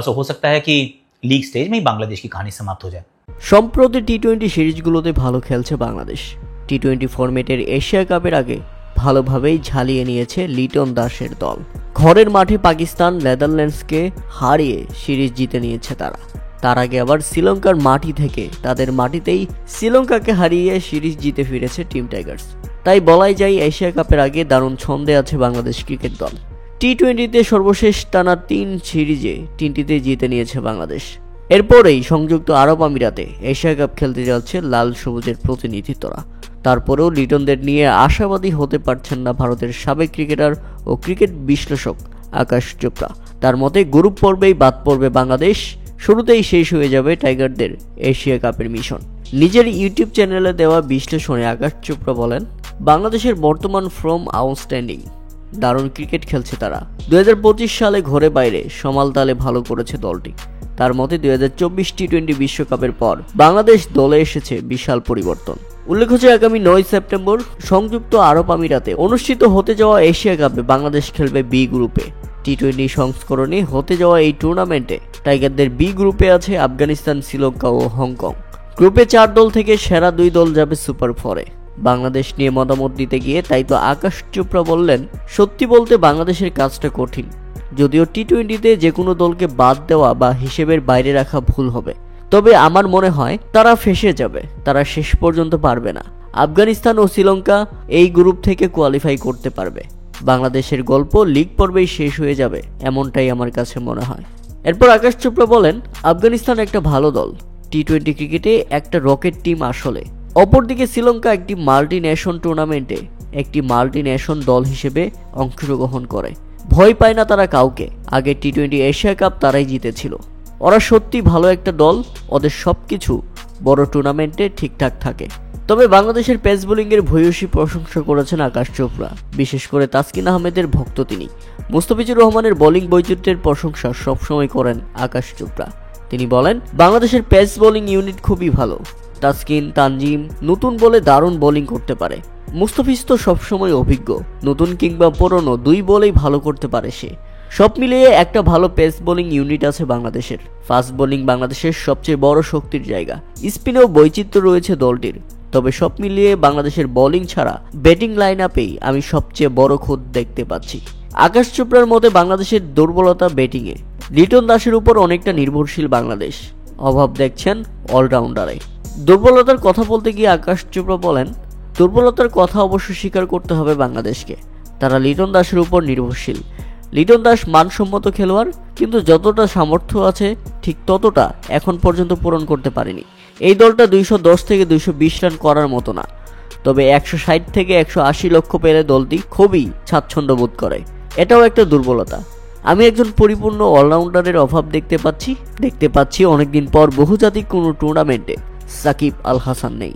सो हो सकता है कि लीग स्टेज में ही बांग्लादेश की कहानी समाप्त हो जाए। সম্প্রতি টি-20 সিরিজগুলোতে ভালো খেলছে বাংলাদেশ। টি-20 ফরম্যাটের এশিয়া কাপের আগে ভালোভাবেই ঝালিয়ে নিয়েছে লিটন দাসের দল। ঘরের মাঠে পাকিস্তান নেদারল্যান্ডসকে হারিয়ে সিরিজ জিতে নিয়েছে তারা। তার আগে আবার শ্রীলঙ্কার মাটি থেকে তাদের মাটিতেই শ্রীলঙ্কাকে হারিয়ে সিরিজ জিতে ফিরেছে টিম টাইগার্স। তাই বলাই যায় এশিয়া কাপের আগে দারুণ ছন্দে আছে বাংলাদেশ ক্রিকেট দল। টি-20তে সর্বশেষ টানা 3 সিরিজে 3টিতে জিতে নিয়েছে বাংলাদেশ। এরপরেই সংযুক্ত আরব আমিরাতে এশিয়া কাপ খেলতে যাচ্ছে লাল সবুজের প্রতিনিধিত্বরা। তারপরেও লিটনদের নিয়ে আশাবাদী হতে পারছেন না ভারতের সাবেক ক্রিকেটার ও ক্রিকেট বিশ্লেষক আকাশ চোপড়া। তার মতে গ্রুপ পর্বেই বাদ পড়বে বাংলাদেশ, শুরুতেই শেষ হয়ে যাবে টাইগারদের এশিয়া কাপের মিশন। নিজের ইউটিউব চ্যানেলে দেওয়া বিশ্লেষণে আকাশ চোপড়া বলেন, বাংলাদেশের বর্তমান ফর্ম আউটস্ট্যান্ডিং, দারুণ ক্রিকেট খেলছে তারা। 2025 সালে ঘরে বাইরে সমাল তালে ভালো করেছে দলটি। তার মতে 2024 টি-20 বিশ্বকাপের পর বাংলাদেশ দলে এসেছে বিশাল পরিবর্তন। উল্লেখ্য যে আগামী 9 সেপ্টেম্বর সংযুক্ত আরব আমিরাতে অনুষ্ঠিত হতে যাওয়া এশিয়া কাপে বাংলাদেশ খেলবে বি গ্রুপে। টি-20 সংস্করণে হতে যাওয়া এই টুর্নামেন্টে টাইগারদের বি গ্রুপে আছে আফগানিস্তান, শ্রীলঙ্কা ও হংকং। গ্রুপে 4 দল থেকে সেরা 2 দল যাবে সুপার 4-এ। বাংলাদেশ নিয়ে মতামত দিতে গিয়ে তাই তো আকাশ চোপড়া বললেন, সত্যি বলতে বাংলাদেশের কাজটা কঠিন। যদিও টি-20তে যে কোনো দলকে বাদ দেওয়া বা হিসেবের বাইরে রাখা ভুল হবে, তবে আমার মনে হয় তারা ফেঁসে যাবে, তারা শেষ পর্যন্ত পারবে না। আফগানিস্তান ও শ্রীলঙ্কা এই গ্রুপ থেকে কোয়ালিফাই করতে পারবে। বাংলাদেশের গল্প লিগ পর্বেই শেষ হয়ে যাবে, এমনটাই আমার কাছে মনে হয়। এরপর আকাশ চোপড়া বলেন, আফগানিস্তান একটা ভালো দল, টি-20 ক্রিকেটে একটা রকেট টিম আসলে। অপরদিকে শ্রীলঙ্কা একটি মাল্টি নেশন টুর্নামেন্টে একটি মাল্টি নেশন দল হিসেবে অংশগ্রহণ করে। ভয় পায় না তারা কাউকে। আগে টি-20 এশিয়া কাপ তারাই জিতেছিল। ওরা সত্যি ভালো একটা দল, ওদের সবকিছু বড় টুর্নামেন্টে ঠিকঠাক থাকে। তবে বাংলাদেশের পেস বোলিংয়ের ভূয়সী প্রশংসা করেছেন আকাশ চোপড়া। বিশেষ করে তাসকিন আহমেদের ভক্ত তিনি। মুস্তাফিজুর রহমানের বোলিং বৈচিত্র্যের প্রশংসা সবসময় করেন আকাশ চোপড়া। তিনি বলেন, বাংলাদেশের পেস বোলিং ইউনিট খুবই ভালো। তাসকিন, তানজিম নতুন বলে দারুণ বোলিং করতে পারে। মুস্তাফিজ তো সবসময় অভিজ্ঞ, নতুন কিংবা পুরনো 2 বলেই ভালো করতে পারে সে। সব মিলিয়ে একটা ভালো পেস বোলিং ইউনিট আছে বাংলাদেশের। ফাস্ট বোলিং বাংলাদেশের সবচেয়ে বড় শক্তির জায়গা। স্পিনেও বৈচিত্র্য রয়েছে দলটির। তবে সব মিলিয়ে বাংলাদেশের বোলিং ছাড়া ব্যাটিং লাইন আপেই আমি সবচেয়ে বড় খুঁত দেখতে পাচ্ছি। আকাশ চোপড়ার মতে বাংলাদেশের দুর্বলতা ব্যাটিংয়ে। লিটন দাসের উপর অনেকটা নির্ভরশীল বাংলাদেশ, অভাব দেখছেন অলরাউন্ডারে। দুর্বলতার কথা বলতে গিয়ে আকাশ চোপড়া বলেন, দুর্বলতার কথা অবশ্য স্বীকার করতে হবে বাংলাদেশকে। তারা লিটন দাসের উপর নির্ভরশীল। লিটন দাস মানসম্মত খেলোয়াড়, কিন্তু যতটা সামর্থ্য আছে ঠিক ততটা এখন পর্যন্ত পূরণ করতে পারেনি। এই দলটা 210 থেকে 220 রান করার মতো না, তবে 160 থেকে 180 লক্ষ্য পেলে দলটি খুবই স্বাচ্ছন্দ্য বোধ করে। এটাও একটা দুর্বলতা। আমি একজন পরিপূর্ণ অলরাউন্ডারের অভাব দেখতে পাচ্ছি অনেকদিন পর বহুজাতিক কোনো টুর্নামেন্টে সাকিব আল হাসান নেই।